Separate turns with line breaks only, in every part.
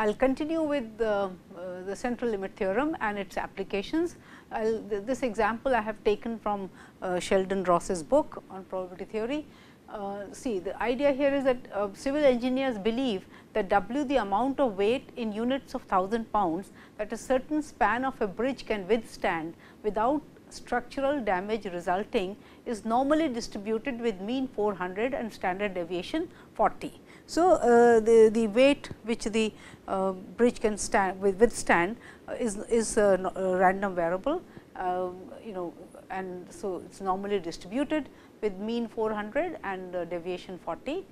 will continue with the central limit theorem and its applications. This example I have taken from Sheldon Ross's book on probability theory. See, the idea here is that civil engineers believe that W, the amount of weight in units of 1000 pounds that a certain span of a bridge can withstand without structural damage resulting, is normally distributed with mean 400 and standard deviation 40. So, the weight which the bridge can withstand is a random variable, and so it is normally distributed with mean 400 and deviation 40.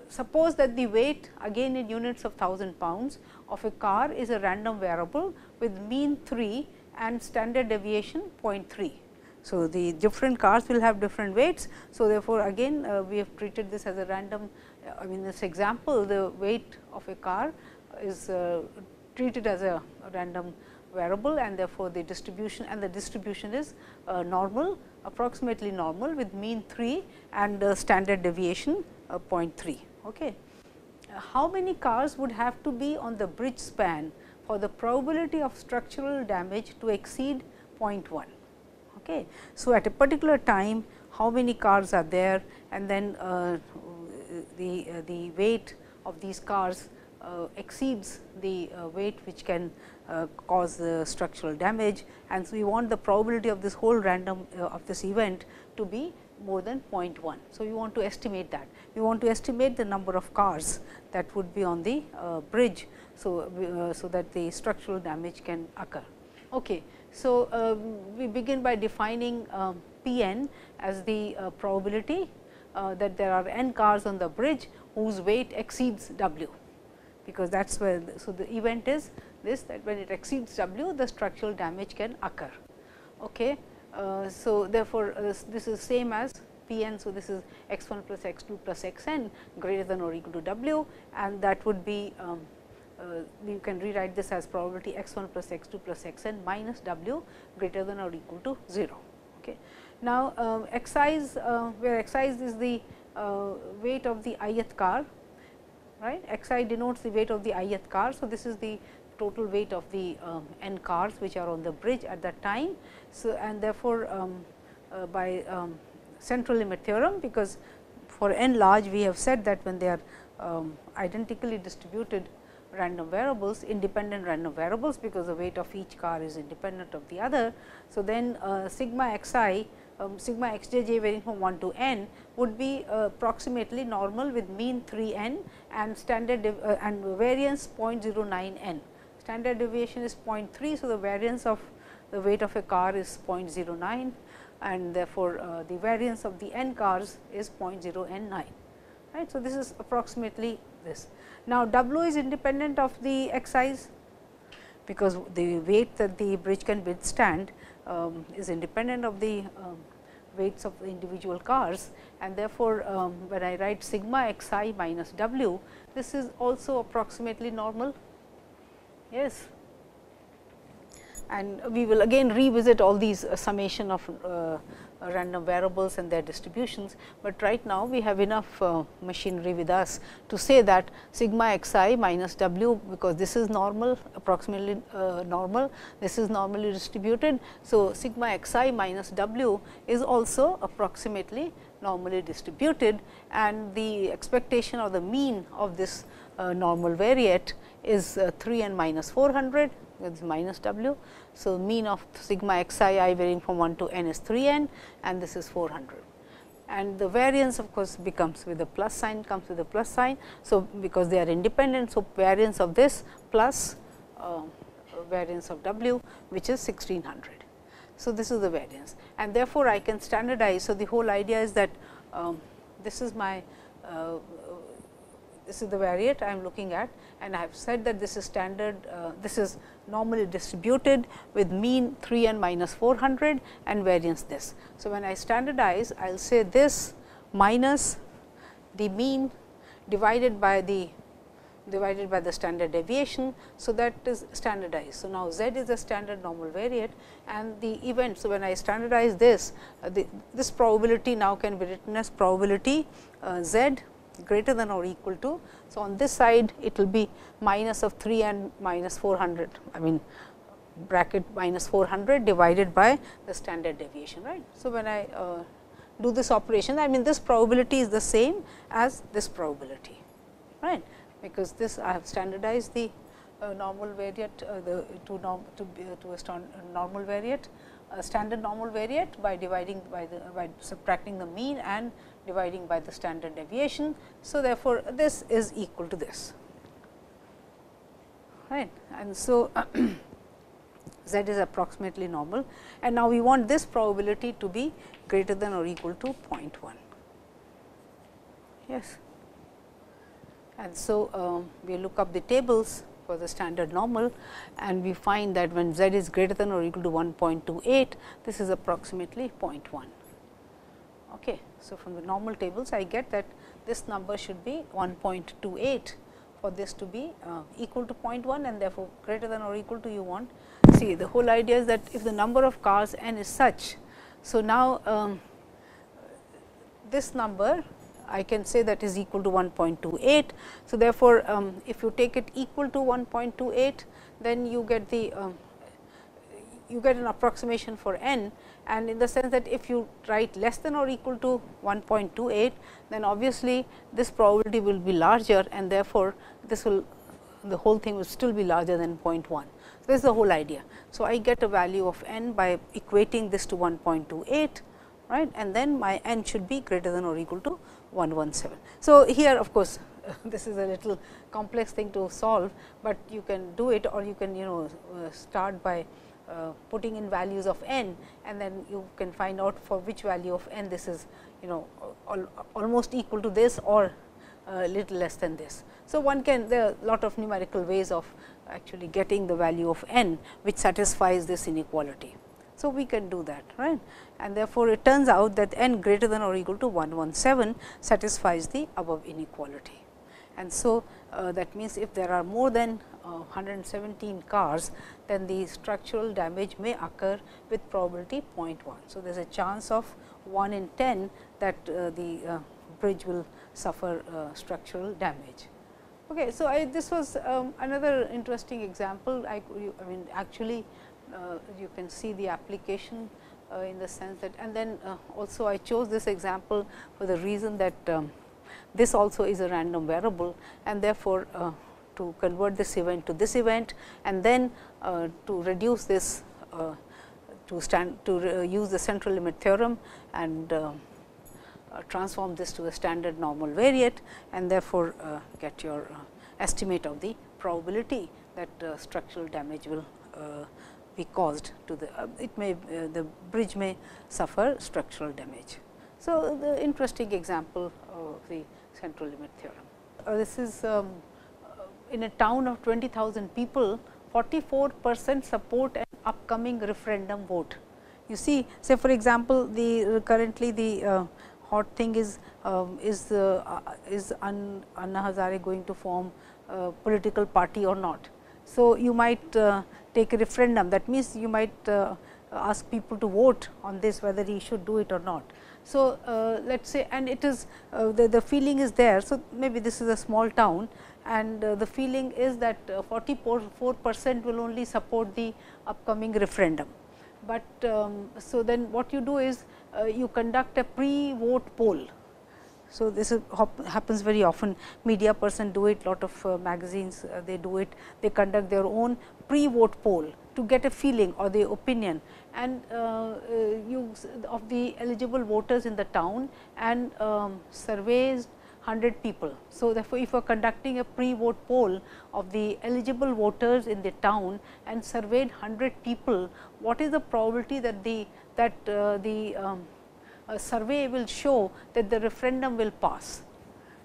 Suppose that the weight, again in units of 1000 pounds, of a car is a random variable with mean 3 and standard deviation 0.3. So, the different cars will have different weights. So, therefore, again we have treated this as a random, in this example the weight of a car is treated as a random variable, and therefore, the distribution is normal, approximately normal with mean 3 and standard deviation 0.3. Okay. How many cars would have to be on the bridge span for the probability of structural damage to exceed 0.1? Okay. So, at a particular time how many cars are there, and then the weight of these cars exceeds the weight which can cause the structural damage, and so we want the probability of this whole random of this event to be more than 0.1. So, we want to estimate that. We want to estimate the number of cars that would be on the bridge. So, so that the structural damage can occur. Okay. So, we begin by defining P n as the probability that there are n cars on the bridge whose weight exceeds W, because that is where. So, the event is this, that when it exceeds W, the structural damage can occur. Okay. So, therefore, this is same as P n. So, this is x 1 plus x 2 plus x n greater than or equal to W, and that would be you can rewrite this as probability x 1 plus x 2 plus x n minus W greater than or equal to 0. Okay. Now, excise where excise is the weight of the ith car, right. Xi denotes the weight of the ith car. So, this is the total weight of the n cars which are on the bridge at that time. So, and therefore, by central limit theorem, because for n large we have said that when they are identically distributed random variables, independent random variables, because the weight of each car is independent of the other. So, then sigma x I sigma x j j varying from 1 to n would be approximately normal with mean 3 n and standard and variance 0.09 n. Standard deviation is 0.3. So, the variance of the weight of a car is 0.09, and therefore, the variance of the n cars is 0.009. Right. So, this is approximately this. Now, W is independent of the xi's, because the weight that the bridge can withstand is independent of the weights of the individual cars, and therefore, when I write sigma x I minus W, this is also approximately normal. Yes. And we will again revisit all these summation of random variables and their distributions, but right now we have enough machinery with us to say that sigma x I minus W, because this is normal, approximately normal, this is normally distributed. So, sigma x I minus W is also approximately normally distributed, and the expectation or the mean of this normal variate is 3 n minus 400, that is minus W. So, mean of sigma x I varying from 1 to n is 3 n, and this is 400. And the variance of course becomes with the plus sign, comes with a plus sign. So, because they are independent, so variance of this plus variance of W, which is 1600. So, this is the variance, and therefore, I can standardize. So, the whole idea is that this is my this is the variate I am looking at, and I have said that this is standard, this is normally distributed with mean 3 n minus 400 and variance this. So, when I standardize, I will say this minus the mean divided by the standard deviation. So, that is standardized. So, now z is the standard normal variate, and the event. So, when I standardize this, this probability now can be written as probability z greater than or equal to. So, on this side it will be minus of 3 and minus 400, I mean bracket minus 400 divided by the standard deviation, right. So, when I do this operation, I mean this probability is the same as this probability, right, because this I have standardized the normal variate to a normal variate, standard normal variate by dividing by subtracting the mean and dividing by the standard deviation. So, therefore, this is equal to this, right, and so z is approximately normal, and now we want this probability to be greater than or equal to 0.1. Yes. And so, we look up the tables for the standard normal, and we find that when z is greater than or equal to 1.28, this is approximately 0.1. Okay. So, from the normal tables I get that this number should be 1.28 for this to be equal to 0.1, and therefore, greater than or equal to, you want. See, the whole idea is that if the number of cars n is such, so now this number I can say that is equal to 1.28. So, therefore, if you take it equal to 1.28, then you get the you get an approximation for n, and in the sense that if you write less than or equal to 1.28, then obviously this probability will be larger, and therefore, this will the whole thing will still be larger than 0.1. So, this is the whole idea. So, I get a value of n by equating this to 1.28, right, and then my n should be greater than or equal to 117. So, here of course, this is a little complex thing to solve, but you can do it, or you can start by putting in values of n, and then you can find out for which value of n this is almost equal to this or a little less than this. So, one can, there are a lot of numerical ways of actually getting the value of n which satisfies this inequality. So, we can do that, right, and therefore, it turns out that n greater than or equal to 117 satisfies the above inequality. And so, that means, if there are more than 117 cars, then the structural damage may occur with probability 0.1. So, there is a chance of 1 in 10 that the bridge will suffer structural damage. Okay, so, this was another interesting example. I mean actually you can see the application in the sense that, and then also I chose this example for the reason that this also is a random variable, and therefore, to convert this event to this event, and then to reduce this to use the central limit theorem and transform this to a standard normal variate, and therefore, get your estimate of the probability that structural damage will be caused to the the bridge may suffer structural damage. So, the interesting example of the central limit theorem. This is in a town of 20,000 people, 44% support an upcoming referendum vote. You see, say for example, the currently the hot thing is Anna Hazare going to form a political party or not. So, you might take a referendum, that means, you might ask people to vote on this, whether he should do it or not. So, let us say, and it is the feeling is there. So, maybe this is a small town, and the feeling is that 44% will only support the upcoming referendum. But so then what you do is you conduct a pre-vote poll. So, this is happens very often, media person do it, lot of magazines they do it, they conduct their own pre-vote poll to get a feeling or the opinion, and of the eligible voters in the town, and surveys 100 people. So, therefore, if you are conducting a pre-vote poll of the eligible voters in the town and surveyed 100 people, what is the probability that the survey will show that the referendum will pass?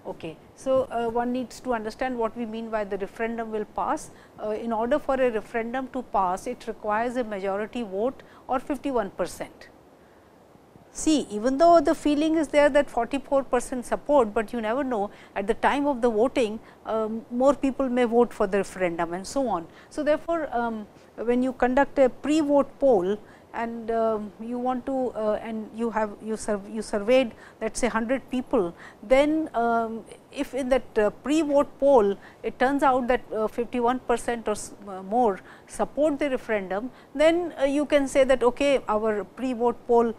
Okay. So, one needs to understand what we mean by the referendum will pass. In order for a referendum to pass, it requires a majority vote or 51%. See, even though the feeling is there that 44% support, but you never know at the time of the voting more people may vote for the referendum and so on. So, therefore, when you conduct a pre-vote poll and you want to and you surveyed let us say 100 people, then if in that pre-vote poll it turns out that 51% or more support the referendum, then you can say that okay, our pre-vote poll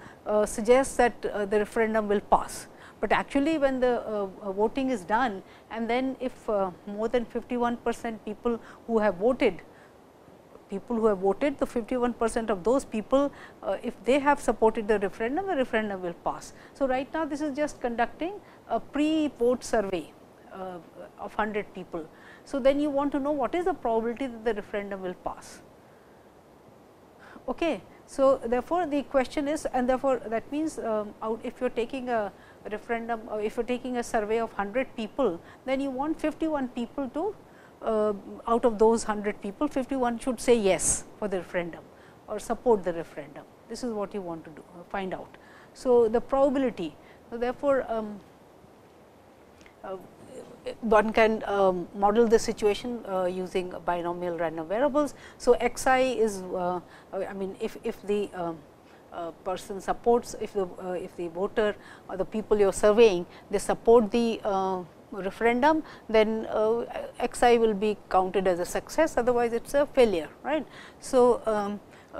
suggests that the referendum will pass. But actually when the voting is done, and then if more than 51% people who have voted, the 51% of those people, if they have supported the referendum will pass. So, right now this is just conducting a pre-vote survey of 100 people. So, then you want to know what is the probability that the referendum will pass. Okay. So, therefore, the question is, and therefore, that means if you are taking a referendum, or if you are taking a survey of 100 people, then you want 51 people to out of those 100 people, 51 should say yes for the referendum or support the referendum. This is what you want to do, find out. So, the probability. So, therefore, one can model the situation using binomial random variables. So, x I is I mean if the person supports, if the voter or the people you are surveying, they support the referendum, then x I will be counted as a success, otherwise it is a failure, right. So,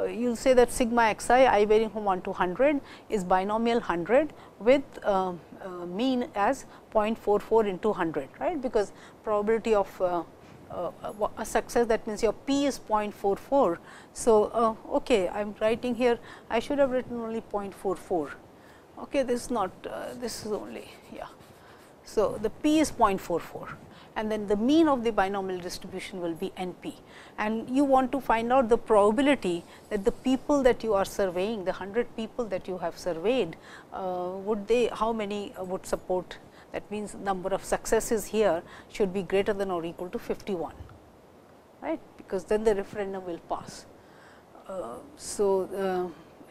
you will say that sigma x I varying from 1 to 100 is binomial 100 with mean as 0.44 into 100, right, because probability of a success, that means your p is 0.44. So, okay, I am writing here, I should have written only 0.44. Okay, this is not this is only, yeah. So, the p is 0.44, and then the mean of the binomial distribution will be n p, and you want to find out the probability that the people that you are surveying, the 100 people that you have surveyed, would they, how many would support, that means number of successes here should be greater than or equal to 51, right, because then the referendum will pass.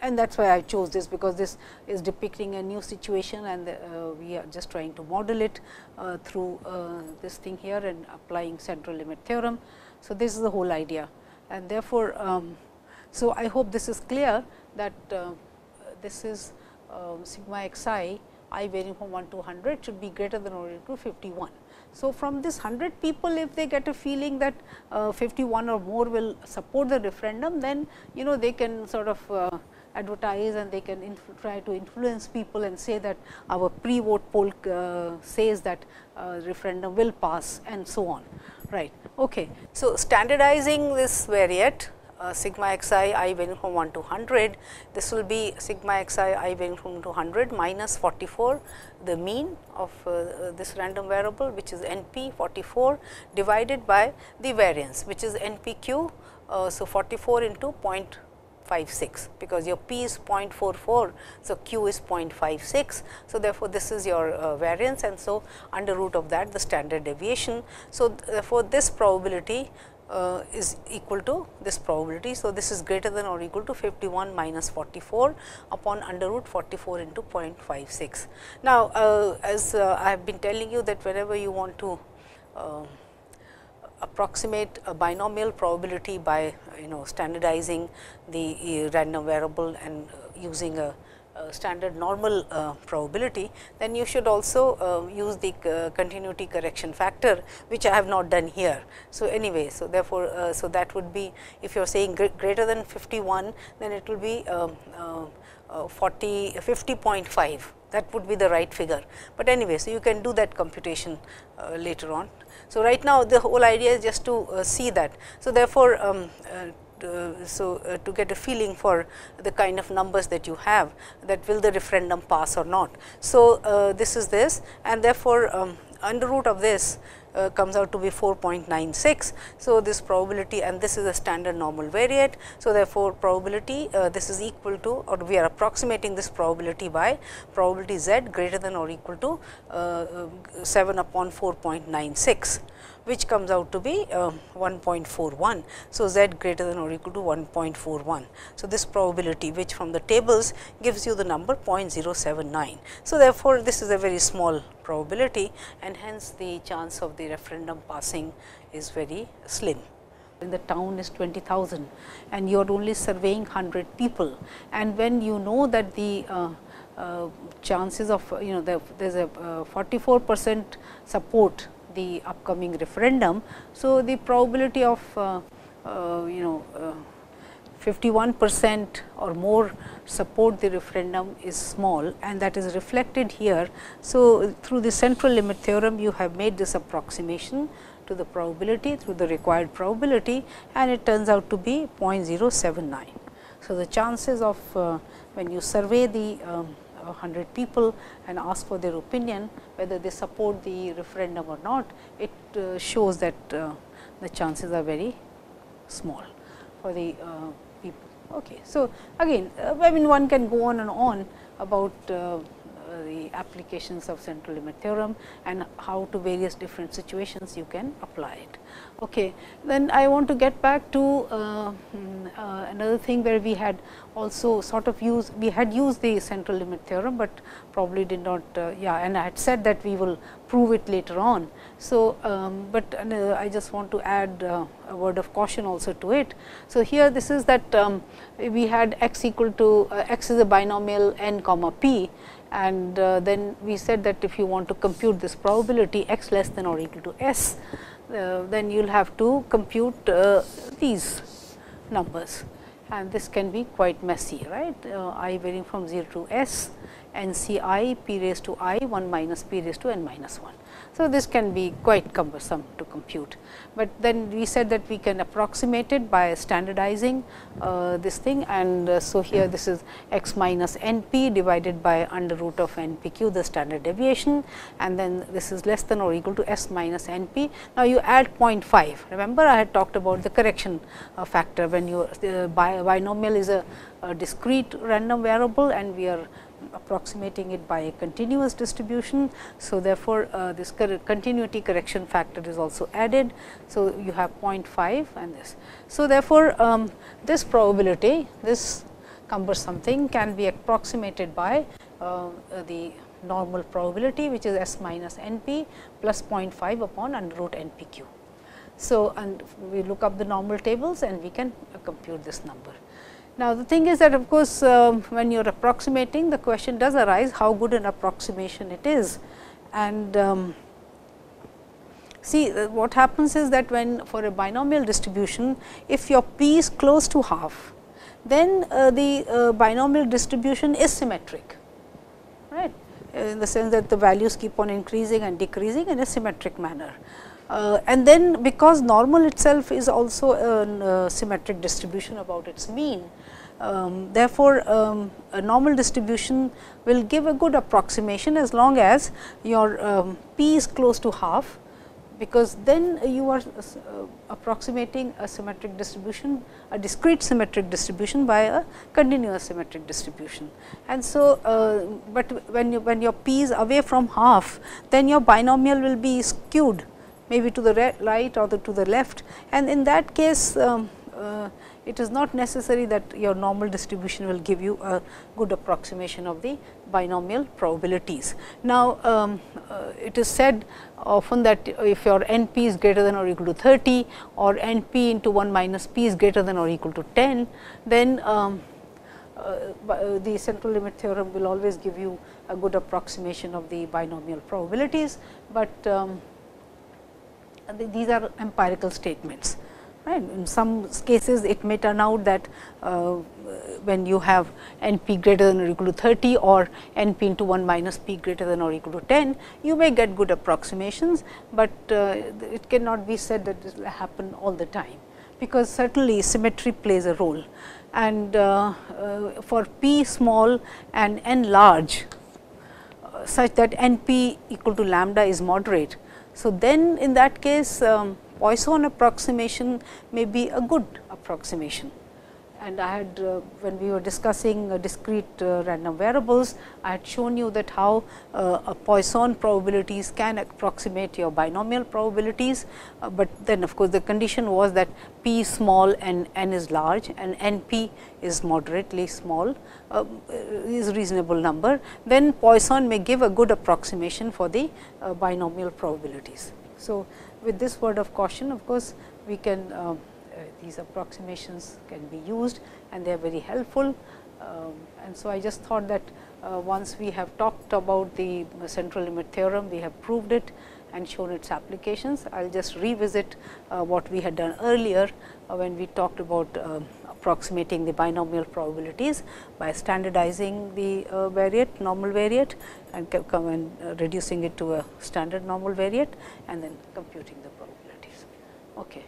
And that is why I chose this, because this is depicting a new situation, and we are just trying to model it through this thing here and applying central limit theorem. So, this is the whole idea, and therefore, so I hope this is clear that this is sigma x I varying from 1 to 100 should be greater than or equal to 51. So, from this 100 people, if they get a feeling that 51 or more will support the referendum, then they can sort of advertise, and they can try to influence people and say that our pre-vote poll says that referendum will pass, and so on, right. Okay. So, standardizing this variate sigma x I varying from 1 to 100, this will be sigma x I varying from 1 to 100 minus 44, the mean of this random variable, which is n p 44, divided by the variance, which is n p q. So, 44 into 0.56, because your p is 0.44, so q is 0.56. So, therefore, this is your variance, and so under root of that the standard deviation. So, therefore, this probability is equal to this probability. So, this is greater than or equal to 51 minus 44 upon under root 44 into 0.56. Now, as I have been telling you that whenever you want to approximate a binomial probability by standardizing the random variable and using a standard normal probability, then you should also use the continuity correction factor, which I have not done here. So, anyway, so therefore, so that would be, if you are saying greater than 51, then it will be 50.5, that would be the right figure. But anyway, so you can do that computation later on. So, right now the whole idea is just to see that. So, therefore, to get a feeling for the kind of numbers that you have, that will the referendum pass or not. So, this is this, and therefore, under root of this comes out to be 4.96. So, this probability, and this is a standard normal variate. So, therefore, probability this is equal to, or we are approximating this probability by probability z greater than or equal to 7 upon 4.96, which comes out to be 1.41. So, z greater than or equal to 1.41. So, this probability, which from the tables gives you the number 0.079. So, therefore, this is a very small probability, and hence the chance of the referendum passing is very slim. in the town is 20,000 and you are only surveying 100 people. And when you know that the chances of there is a 44% support the upcoming referendum. So, the probability of 51% or more support the referendum is small, and that is reflected here. So, through the central limit theorem you have made this approximation to the probability through the required probability, and it turns out to be 0.079. So, the chances of when you survey the 100 people and ask for their opinion whether they support the referendum or not, it shows that the chances are very small for the people. Okay. So, again I mean one can go on and on about the applications of central limit theorem and how to various different situations you can apply it. Okay. Then I want to get back to another thing where we had also sort of used the central limit theorem, but probably did not and I had said that we will prove it later on. So, but I just want to add a word of caution also to it. So, here this is that we had x equal to x is a binomial n comma p, and then we said that if you want to compute this probability x less than or equal to s, then you will have to compute these numbers, and this can be quite messy, right. I varying from 0 to s, n c I p raised to I 1 minus p raised to n minus 1. So, this can be quite cumbersome to compute, but then we said that we can approximate it by standardizing this thing, and so here this is x minus n p divided by under root of n p q, the standard deviation, and then this is less than or equal to s minus n p. Now, you add 0.5. Remember I had talked about the correction factor when you binomial is a discrete random variable and we are approximating it by a continuous distribution. So, therefore, this continuity correction factor is also added. So, you have 0.5 and this. So, therefore, this probability, this cumbersome thing can be approximated by the normal probability, which is s minus n p plus 0.5 upon under root n p q. So, and we look up the normal tables and we can compute this number. Now, the thing is that of course, when you are approximating, the question does arise how good an approximation it is. And see, what happens is that when for a binomial distribution, if your p is close to half, then the binomial distribution is symmetric, right, in the sense that the values keep on increasing and decreasing in a symmetric manner. And then because normal itself is also a symmetric distribution about its mean, therefore, a normal distribution will give a good approximation as long as your p is close to half, because then you are approximating a symmetric distribution, a discrete symmetric distribution by a continuous symmetric distribution. And so, but when your p is away from half, then your binomial will be skewed maybe to the right or to the left, and in that case it is not necessary that your normal distribution will give you a good approximation of the binomial probabilities. Now, it is said often that if your n p is greater than or equal to 30 or n p into 1 minus p is greater than or equal to 10, then the central limit theorem will always give you a good approximation of the binomial probabilities, but these are empirical statements, right. In some cases, it may turn out that when you have n p greater than or equal to 30 or n p into 1 minus p greater than or equal to 10, you may get good approximations, but it cannot be said that this will happen all the time, because certainly symmetry plays a role. And for p small and n large, such that n p equal to lambda is moderate. So, then in that case Poisson approximation may be a good approximation. And I had when we were discussing discrete random variables, I had shown you that how Poisson probabilities can approximate your binomial probabilities, but then of course, the condition was that p is small and n is large and n p is moderately small, is a reasonable number, then Poisson may give a good approximation for the binomial probabilities. So, with this word of caution, of course, we can these approximations can be used and they are very helpful. And so, I just thought that once we have talked about the central limit theorem, we have proved it and shown its applications. I will just revisit what we had done earlier when we talked about approximating the binomial probabilities by standardizing the variate, normal variate, and reducing it to a standard normal variate and then computing the probabilities. Okay.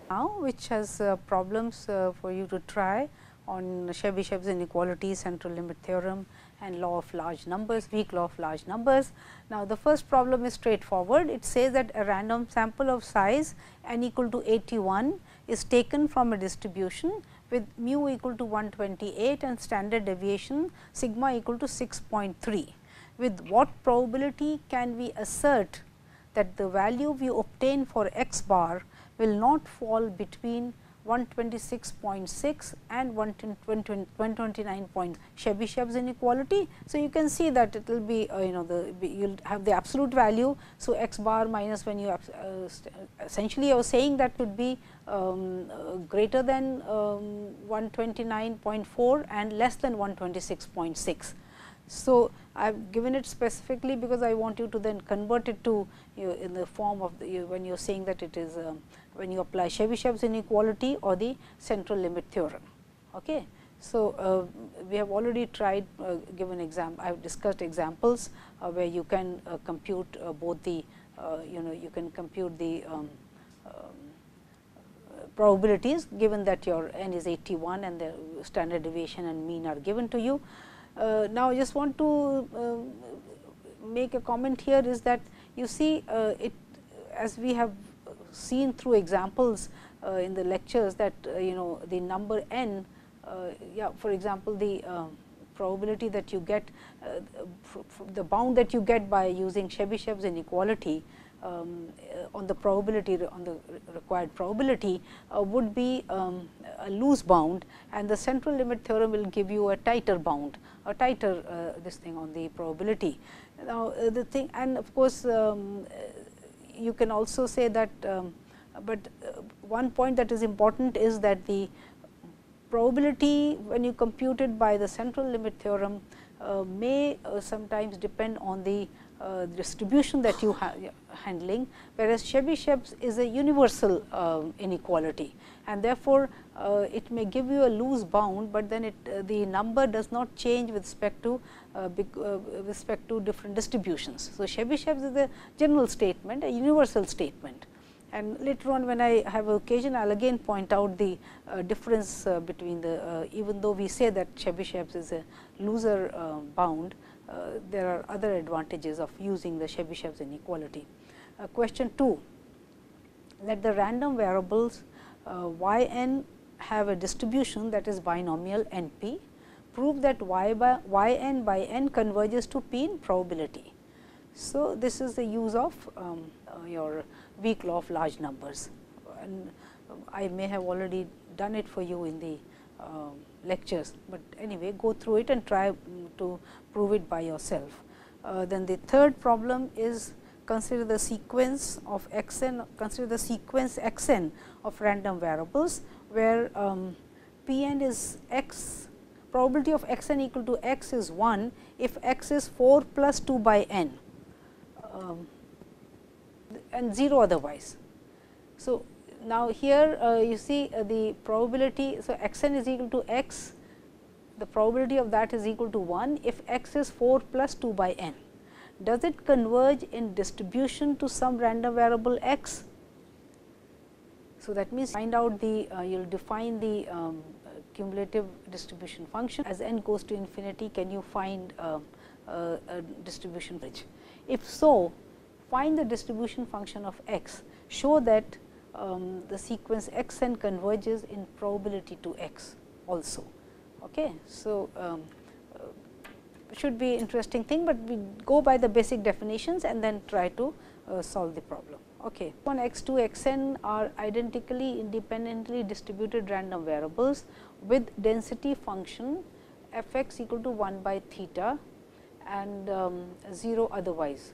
Now, which has problems for you to try on Chebyshev's inequality, central limit theorem and law of large numbers, weak law of large numbers. Now, the first problem is straightforward. It says that a random sample of size n equal to 81 is taken from a distribution with mu equal to 128 and standard deviation sigma equal to 6.3. With what probability can we assert that the value we obtain for x bar will not fall between 126.6 and 129 point Chebyshev's inequality. So, you can see that it will be you will have the absolute value. So, x bar minus, when you essentially I was saying that would be greater than 129.4 and less than 126.6. So, I have given it specifically because I want you to then convert it to in the form of when you are saying that it is when you apply Chebyshev's inequality or the central limit theorem. Okay. So, we have already tried given example, I have discussed examples where you can compute both the you can compute the probabilities given that your n is 81 and the standard deviation and mean are given to you. Now, I just want to make a comment here is that you see it as we have seen through examples in the lectures that the number n, for example, the probability that you get the bound that you get by using Chebyshev's inequality on the probability on the required probability would be a loose bound, and the central limit theorem will give you a tighter bound, a tighter this thing on the probability. Now, the thing, and of course, you can also say that, but one point that is important is that the probability when you compute it by the central limit theorem may sometimes depend on the distribution that you are handling, whereas Chebyshev's is a universal inequality, and therefore, it may give you a loose bound, but then the number does not change with respect to different distributions. So, Chebyshev's is a general statement, a universal statement, and later on when I have occasion I will again point out the difference between the even though we say that Chebyshev's is a looser bound, there are other advantages of using the Chebyshev's inequality. Question 2, let the random variables y n have a distribution that is binomial n p. Prove that y n by n converges to p in probability. So, this is the use of your weak law of large numbers, and I may have already done it for you in the lectures, but anyway go through it and try to prove it by yourself. Then the third problem is consider the sequence of x n, consider the sequence x n of random variables, where p n is x, probability of x n equal to x is 1 if x is 4 plus 2 by n and 0 otherwise. So, now here you see the probability. So, x n is equal to x, the probability of that is equal to 1 if x is 4 plus 2 by n. Does it converge in distribution to some random variable x? So, that means find out the you will define the cumulative distribution function as n goes to infinity. Can you find a distribution bridge? If so, find the distribution function of x, show that the sequence x n converges in probability to x also. Okay. So, should be interesting thing, but we go by the basic definitions and then try to solve the problem. Okay. One x 2 x n are identically independently distributed random variables with density function f x equal to 1 by theta and 0 otherwise.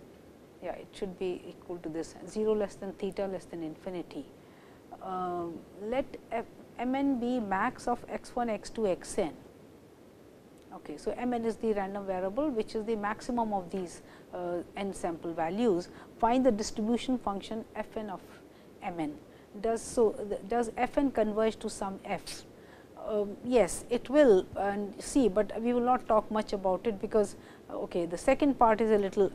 Yeah, it should be equal to this 0 less than theta less than infinity. let Mn be max of x1, x2, xn. Okay, so Mn is the random variable which is the maximum of these n sample values. Find the distribution function Fn of Mn. Does Fn converge to some f? Yes, it will, and see, but we will not talk much about it, because okay, the second part is a little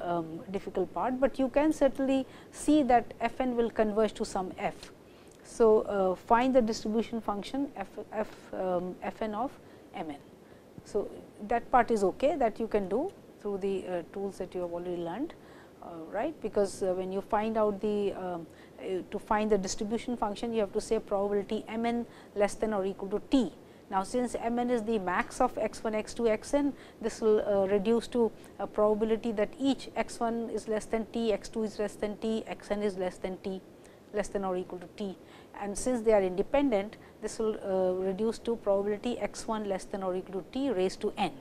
difficult part, but you can certainly see that Fn will converge to some f. So, find the distribution function Fn of Mn. So, that part is okay, that you can do through the tools that you have already learned, right, because when you find out the to find the distribution function, you have to say probability Mn less than or equal to t. Now, since Mn is the max of x1, x2, xn, this will reduce to a probability that each x1 is less than t, x2 is less than t, xn is less than t, less than or equal to t. And since they are independent, this will reduce to probability x1 less than or equal to t raised to n.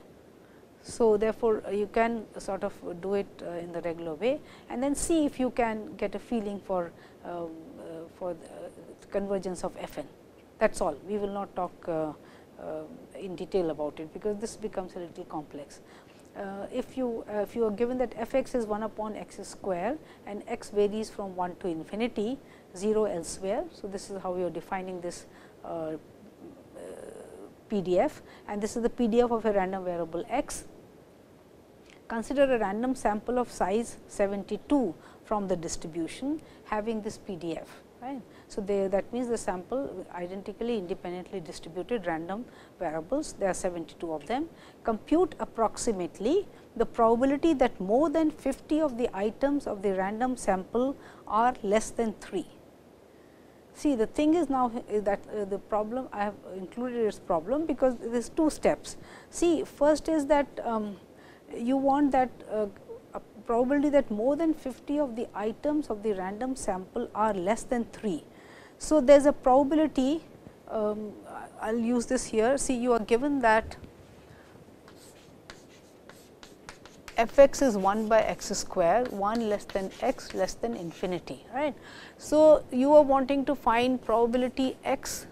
So, therefore, you can sort of do it in the regular way, and then see if you can get a feeling for the convergence of Fn. That is all. We will not talk in detail about it, because this becomes a little complex. If you are given that f x is 1 upon x square and x varies from 1 to infinity, 0 elsewhere. So, this is how you are defining this PDF, and this is the PDF of a random variable x. Consider a random sample of size 72 from the distribution having this PDF. Right. So, that means the sample identically independently distributed random variables, there are 72 of them. Compute approximately the probability that more than 50 of the items of the random sample are less than 3. See, the thing is now that the problem I have included its problem, because there is 2 steps. See, first is that you want that a probability that more than 50 of the items of the random sample are less than 3. So, there is a probability, I will use this here. See, you are given that f x is 1 by x square, 1 less than x less than infinity. Right. So, you are wanting to find probability x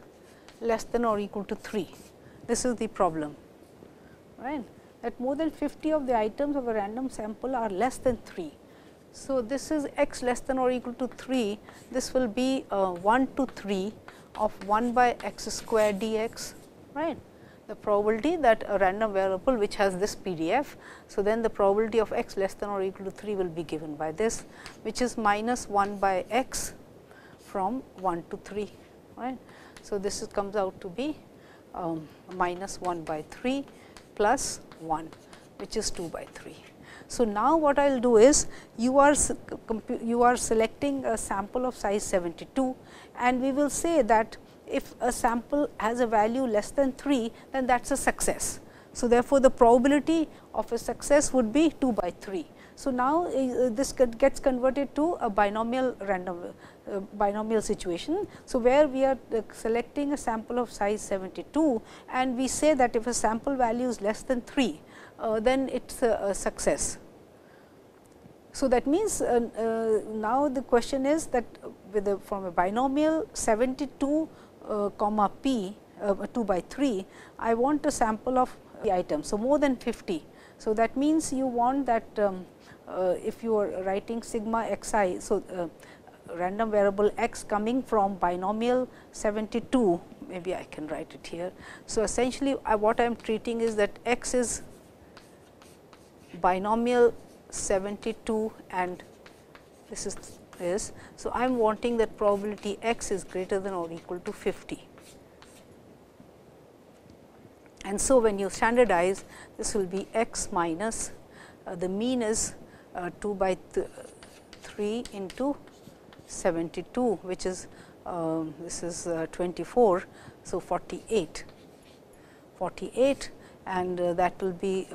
less than or equal to 3. This is the problem, right, that more than 50 of the items of a random sample are less than 3. So, this is x less than or equal to 3, this will be 1 to 3 of 1 by x square dx, right. The probability that a random variable which has this PDF. So, then the probability of x less than or equal to 3 will be given by this, which is minus 1 by x from 1 to 3. Right. So, this comes out to be minus 1 by 3 plus 1, which is 2 by 3. So, now what I will do is, you are selecting a sample of size 72, and we will say that if a sample has a value less than 3, then that is a success. So, therefore, the probability of a success would be 2 by 3. So, now this gets converted to a binomial random binomial situation. So, where we are selecting a sample of size 72, and we say that if a sample value is less than 3, then it is a success. So, that means now the question is that with from a binomial 72 comma p 2 by 3, I want a sample of the items. So, more than 50. So, that means you want that if you are writing sigma xi. So, random variable x coming from binomial 72, maybe I can write it here. So, essentially what I am treating is that x is binomial 72 and this is. So, I am wanting that probability x is greater than or equal to 50. And so, when you standardize, this will be x minus the mean is 2 by 3 into 72, which is this is 24. So, 48 and that will be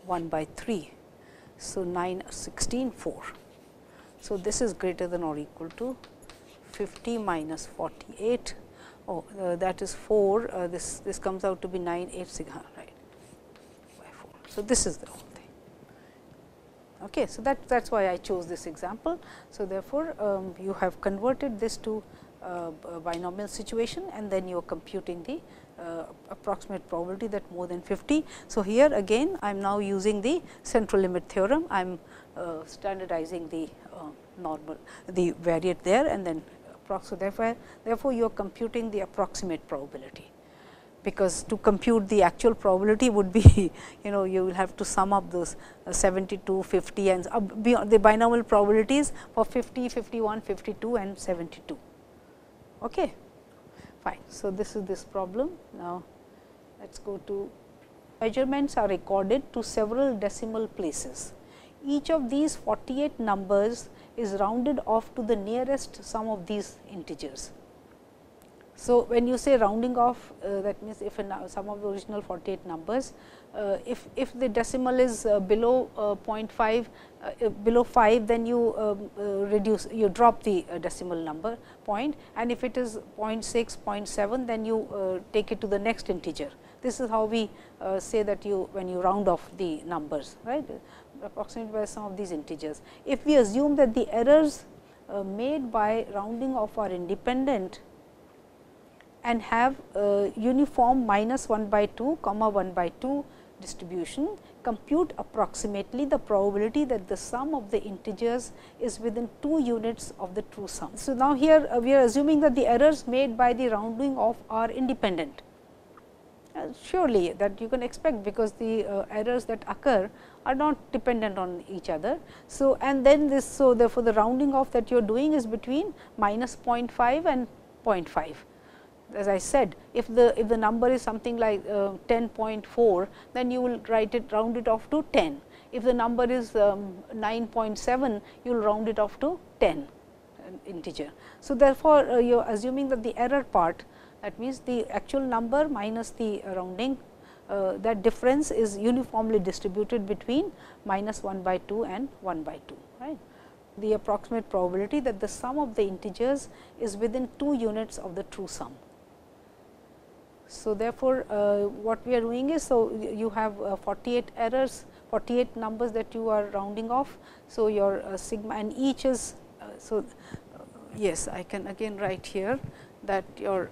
1 by 3. So, 9 16 4. So, this is greater than or equal to 50 minus 48. Oh, that is 4. This comes out to be 9 8 6, right, by 4. So, this is the whole thing. Okay, so, that is why I chose this example. So, therefore, you have converted this to binomial situation, and then you are computing the approximate probability that more than 50. So, here again I am now using the central limit theorem, I am standardizing the normal, the variate there, and then therefore, you are computing the approximate probability, because to compute the actual probability would be you will have to sum up those 72, 50 and beyond the binomial probabilities for 50, 51, 52 and 72. Okay. Fine. So, this is this problem. Now, let us go to measurements are recorded to several decimal places. Each of these 48 numbers is rounded off to the nearest sum of these integers. So, when you say rounding off, that means if sum of the original 48 numbers, if the decimal is below 0.5, below 5, then you you drop the decimal number point, and if it is 0.6, 0.7, then you take it to the next integer. This is how we say that when you round off the numbers, right, approximately by some of these integers. If we assume that the errors made by rounding off are independent and have uniform -1/2, 1/2 distribution, compute approximately the probability that the sum of the integers is within 2 units of the true sum. So, now here we are assuming that the errors made by the rounding off are independent. Surely that you can expect, because the errors that occur are not dependent on each other. So, and then this, so therefore, the rounding off that you are doing is between -0.5 and 0.5. As I said, if the number is something like 10.4, then you will round it off to 10. If the number is 9.7, you will round it off to 10 integer. So, therefore, you are assuming that the error part, that means the actual number minus the rounding, that difference is uniformly distributed between -1/2 and 1/2. Right. The approximate probability that the sum of the integers is within 2 units of the true sum. So, therefore, what we are doing is, so you have 48 errors, 48 numbers that you are rounding off. So, your sigma, and each is, yes, I can again write here that your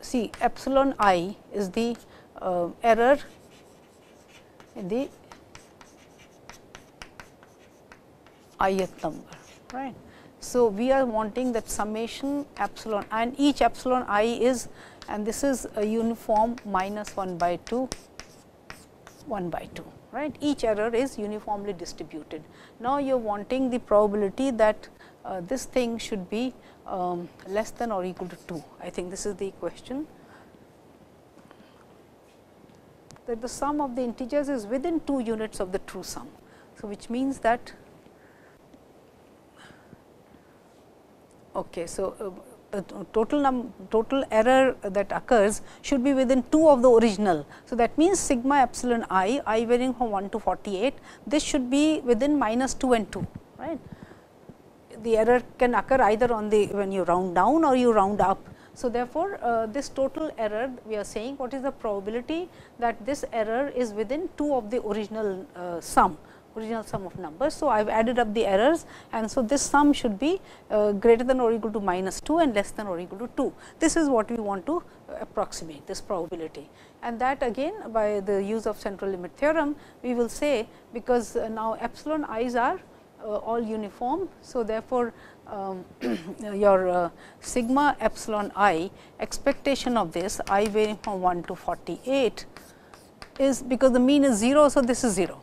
see epsilon I is the error in the ith number, right. So, we are wanting that summation epsilon, and each epsilon I is, and this is a uniform -1/2, 1/2, right. Each error is uniformly distributed. Now, you are wanting the probability that this thing should be less than or equal to 2. I think this is the question, that the sum of the integers is within 2 units of the true sum. So, which means that okay. So, total error that occurs should be within 2 of the original. So, that means sigma epsilon I varying from 1 to 48, this should be within -2 and 2, right. The error can occur either on the when you round down or you round up. So, therefore, this total error, we are saying what is the probability that this error is within 2 of the original sum of numbers. So, I have added up the errors, and so this sum should be greater than or equal to -2 and less than or equal to 2. This is what we want to approximate, this probability, and that again by the use of central limit theorem, we will say, because now epsilon i's are all uniform. So, therefore, your sigma epsilon I, expectation of this I varying from 1 to 48 is, because the mean is 0. So, this is 0.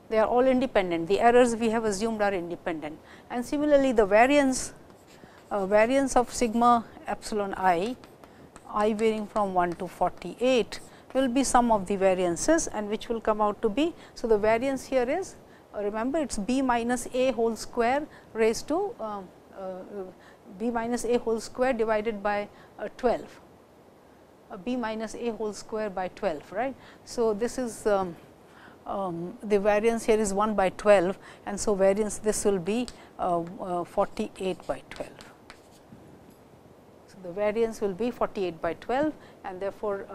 They are all independent, the errors we have assumed are independent, and similarly the variance of sigma epsilon I varying from 1 to 48 will be sum of the variances, and which will come out to be. So, the variance here is, remember, it is b minus a whole square raised to b minus a whole square divided by 12, b minus a whole square by 12, right. So, this is the variance here is 1/12, and so variance this will be 48/12. So, the variance will be 48/12, and therefore,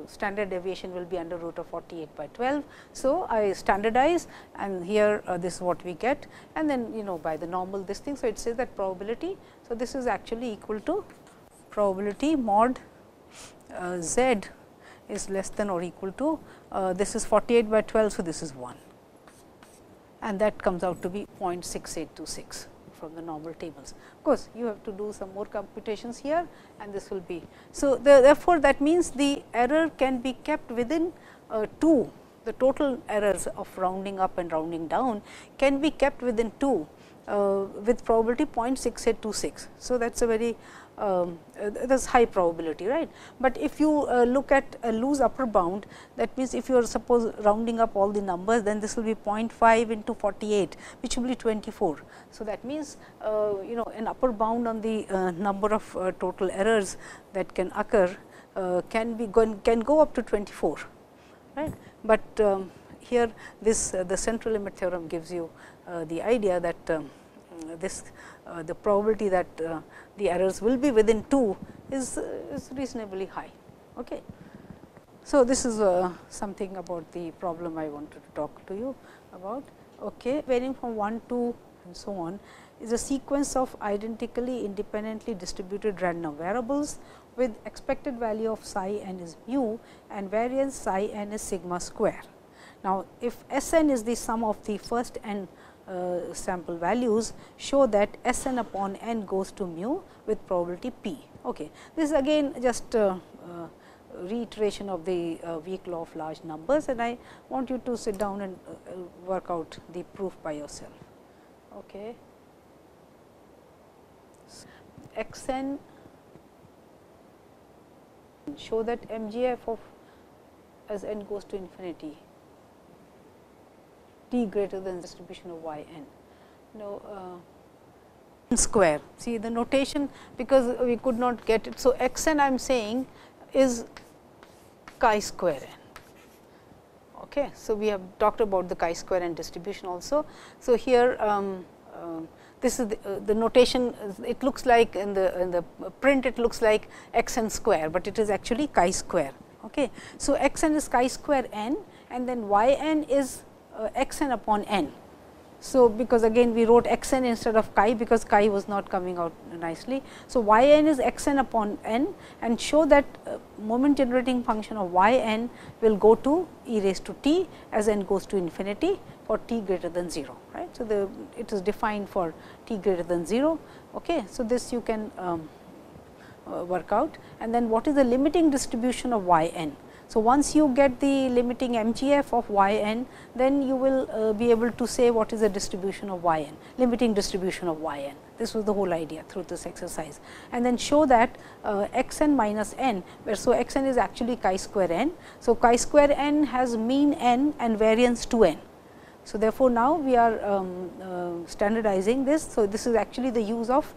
standard deviation will be under root of 48 by 12. So, I standardize and here this is what we get, and then by the normal this thing. So, it says that probability. So, this is actually equal to probability mod z is less than or equal to this is 48 by 12. So, this is 1 and that comes out to be 0.6826 from the normal tables. Of course, you have to do some more computations here and this will be. So, therefore, that means the error can be kept within 2, the total errors of rounding up and rounding down can be kept within 2 with probability 0.6826. So, that is a very that is high probability, right. But if you look at a loose upper bound, that means if you are suppose rounding up all the numbers, then this will be 0.5 into 48, which will be 24. So, that means an upper bound on the number of total errors that can occur can go up to 24, right. But here this the central limit theorem gives you the idea that the probability that the errors will be within 2 is reasonably high. Okay. So, this is something about the problem I wanted to talk to you about. Okay. Varying from 1, 2 and so on is a sequence of identically independently distributed random variables with expected value of psi n is mu and variance psi n is sigma square. Now, if S n is the sum of the first n sample values, show that S n upon n goes to mu with probability p. Okay. This is again just reiteration of the weak law of large numbers, and I want you to sit down and work out the proof by yourself. Okay. X n, show that MGF of as n goes to infinity t greater than distribution of y n. Square. See the notation, because we could not get it. So, x n I am saying is chi square n. Okay. So, we have talked about the chi square n distribution also. So, here this is the notation, it looks like in the print it looks like x n square, but it is actually chi square. Okay. So, x n is chi square n and then y n is x n upon n. So, because again we wrote x n instead of chi, because chi was not coming out nicely. So, y n is x n upon n and show that moment generating function of y n will go to e raised to t as n goes to infinity for t greater than 0, right. So, it is defined for t greater than 0. Okay. So, this you can work out, and then what is the limiting distribution of y n. So, once you get the limiting MGF of y n, then you will be able to say what is the distribution of y n, limiting distribution of y n. This was the whole idea through this exercise, and then show that x n minus n, where so x n is actually chi square n. So, chi square n has mean n and variance 2 n. So, therefore, now we are standardizing this. So, this is actually the use of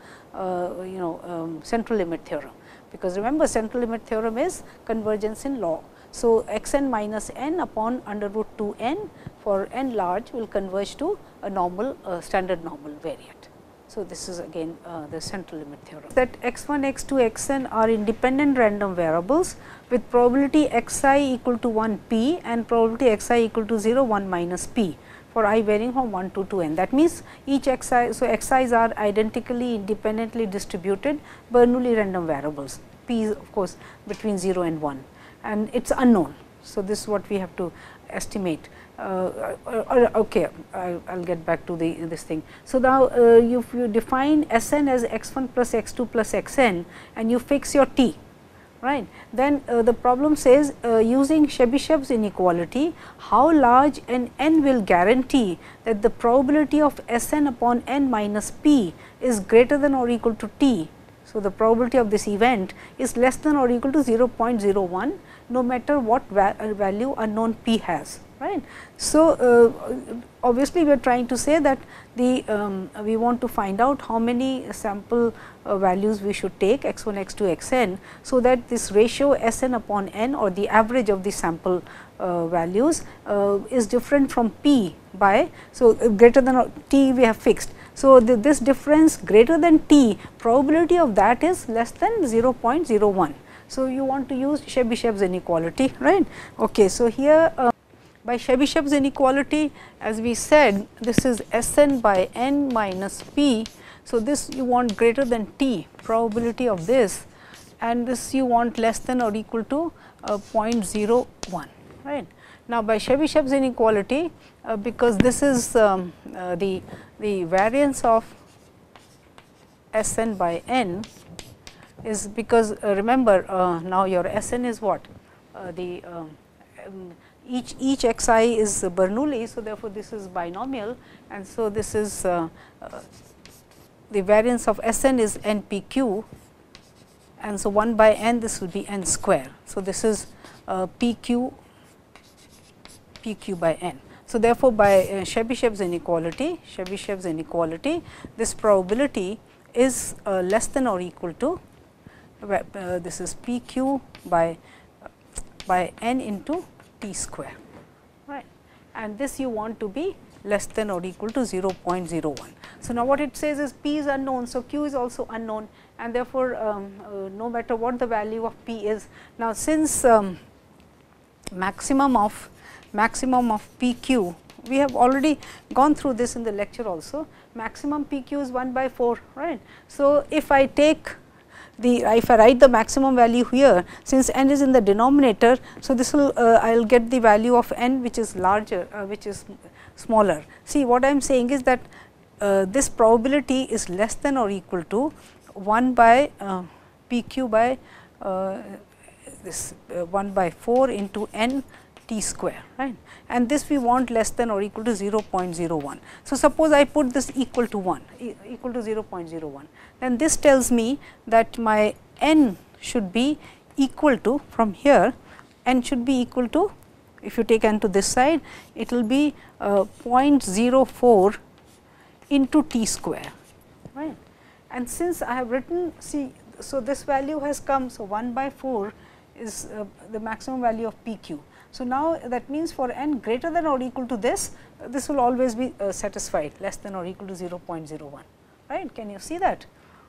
central limit theorem, because remember central limit theorem is convergence in log. So, x n minus n upon under root 2 n for n large will converge to a normal standard normal variate. So, this is again the central limit theorem, that x 1, x 2, x n are independent random variables with probability x I equal to 1 p and probability x I equal to 0 1 minus p for I varying from 1 to 2 n. That means, each x I, so x i's are identically independently distributed Bernoulli random variables, p is of course between 0 and 1, and it is unknown. So, this is what we have to estimate. Okay, I will get back to this thing. So, now if you define S n as x 1 plus x 2 plus x n and you fix your t, right, then the problem says using Chebyshev's inequality, how large an n will guarantee that the probability of S n upon n minus p is greater than or equal to t. So, the probability of this event is less than or equal to 0.01, no matter what value unknown p has, right. So, obviously, we are trying to say that the we want to find out how many sample values we should take x 1, x 2, x n. So, that this ratio S n upon n or the average of the sample values is different from p by, so greater than t we have fixed. So, this difference greater than t, probability of that is less than 0.01. So, you want to use Chebyshev's inequality, right. Okay, so, here by Chebyshev's inequality, as we said, this is S n by n minus p. So, this you want greater than t probability of this, and this you want less than or equal to 0.01, right. Now, by Chebyshev's inequality, because this is the variance of S n by n is because remember now your S n is what each x I is Bernoulli. So, therefore, this is binomial, and so this is the variance of S n is n p q, and so 1 by n this will be n square. So, this is p q by n. So, therefore, by Chebyshev's inequality, this probability is less than or equal to this is p q by n into t square, right, and this you want to be less than or equal to 0.01. So, now what it says is p is unknown. So, q is also unknown, and therefore, no matter what the value of p is. Now, since maximum of p q, we have already gone through this in the lecture also, maximum p q is 1 by 4, right. So, if I take if I write the maximum value here, since n is in the denominator, so this will I will get the value of n which is larger, which is smaller. See, what I am saying is that this probability is less than or equal to 1 by p q by this 1 by 4 into n t square, right, and this we want less than or equal to 0.01. So, suppose I put this equal to 1, equal to 0.01, then this tells me that my n should be equal to, from here n should be equal to, if you take n to this side, it will be 0.04 into t square, right. And since I have written, see, so this value has come, so 1 by 4 is the maximum value of p q. So, now that means for n greater than or equal to this, this will always be satisfied, less than or equal to 0.01, right. Can you see that?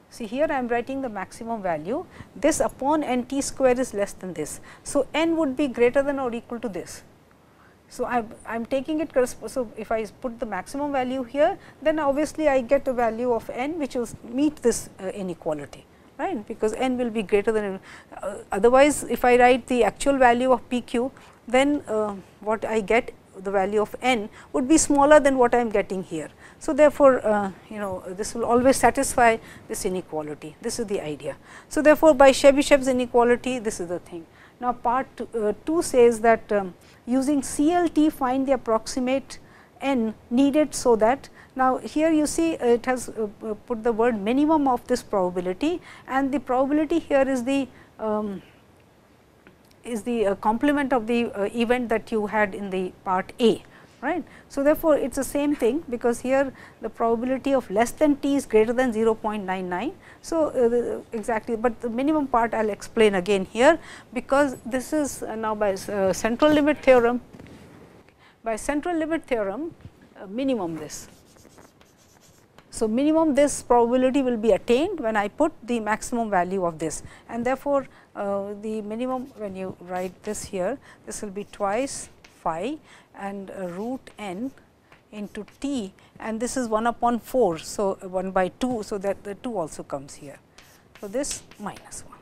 See, here I am writing the maximum value, this upon n t square is less than this. So, n would be greater than or equal to this. So, I am taking it, so if I put the maximum value here, then obviously I get a value of n which will meet this inequality, right, because n will be greater than, otherwise if I write the actual value of p q, then what I get, the value of n would be smaller than what I am getting here. So, therefore, this will always satisfy this inequality, this is the idea. So, therefore, by Chebyshev's inequality, this is the thing. Now, part 2 says that using CLT find the approximate n needed, so that, now here you see it has put the word minimum of this probability, and the probability here is the complement of the event that you had in the part A, right. So, therefore, it is the same thing, because here the probability of less than t is greater than 0.99. So, exactly, but the minimum part I will explain again here, because this is now by central limit theorem. By central limit theorem, minimum this. So, minimum this probability will be attained when I put the maximum value of this, and therefore, the minimum, when you write this here, this will be twice phi and root n into t, and this is 1 upon 4. So, 1 by 2. So, that the 2 also comes here. So, this minus 1.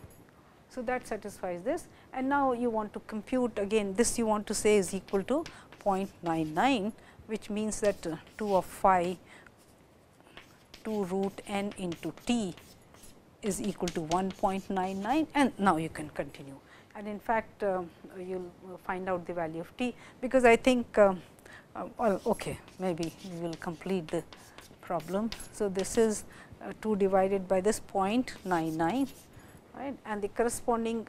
So, that satisfies this, and now you want to compute again, this you want to say is equal to 0.99, which means that 2 of phi 2 root n into t is equal to 1.99, and now you can continue. And in fact, you will find out the value of t, because I think well, okay, maybe we will complete the problem. So, this is 2 divided by this 0.99, right, and the corresponding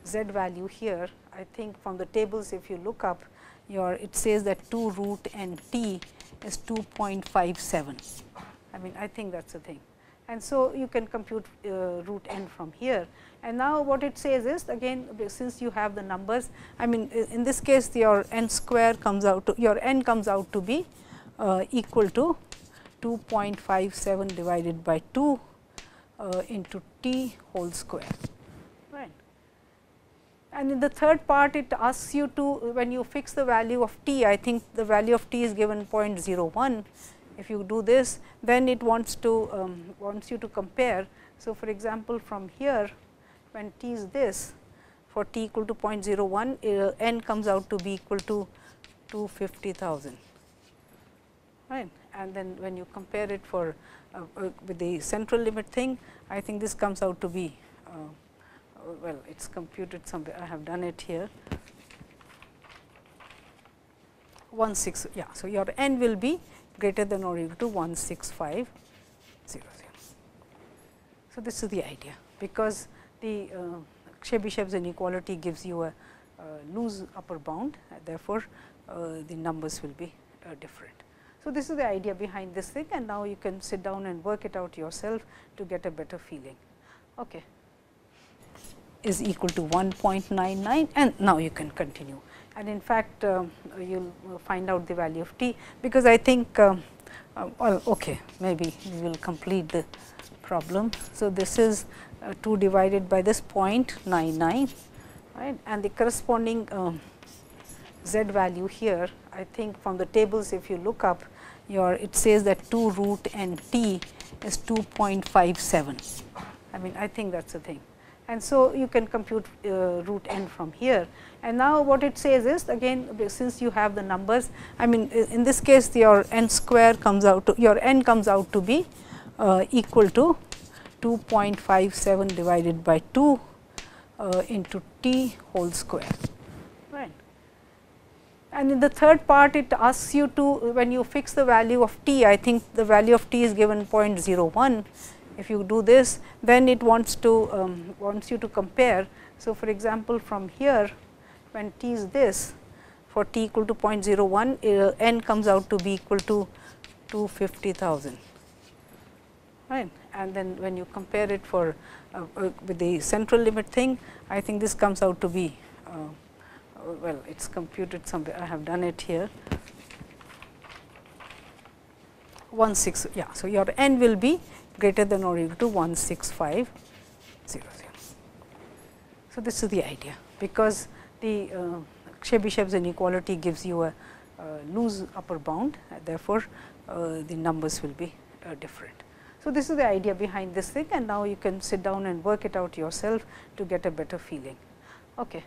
z value here, I think from the tables, if you look up your, it says that 2 root n t is 2.57. I mean, I think that is the thing. And so, you can compute root n from here. And now, what it says is, again, since you have the numbers, I mean, in this case your n square comes out to, your n comes out to be equal to 2.57 divided by 2 into t whole square, And in the third part, it asks you to, when you fix the value of t, I think the value of t is given 0.01. If you do this, then it wants you to compare. So, for example, from here, when t is this, for t equal to 0.01, n comes out to be equal to 250,000, right. And then when you compare it for with the central limit thing, I think this comes out to be well, it is computed somewhere. I have done it here. 16, yeah. So, your n will be greater than or equal to 16500. So, this is the idea, because the Chebyshev's inequality gives you a loose upper bound, therefore, the numbers will be different. So, this is the idea behind this thing, and now you can sit down and work it out yourself to get a better feeling. Okay. Is equal to 1.99, and now you can continue. And in fact, you will find out the value of t, because I think well, okay, maybe we will complete the problem. So, this is 2 divided by this 0.99, right, and the corresponding z value here, I think from the tables, if you look up, it says that 2 root n t is 2.57. I mean, I think that is the thing. And so, you can compute root n from here. And now, what it says is, again, since you have the numbers, I mean, in this case, your n square comes out to, your n comes out to be equal to 2.57 divided by 2 into t whole square, right. And in the third part, it asks you to, when you fix the value of t, I think the value of t is given 0.01. If you do this, then it wants you to compare. So, for example, from here, when t is this, for t equal to 0.01, n comes out to be equal to 250,000, right. And then when you compare it for with the central limit thing, I think this comes out to be well, it is computed somewhere. I have done it here. 16, yeah. So, your n will be greater than or equal to 16500. So, this is the idea, because the Chebyshev's inequality gives you a loose upper bound, therefore, the numbers will be different. So, this is the idea behind this thing, and now you can sit down and work it out yourself to get a better feeling. Okay.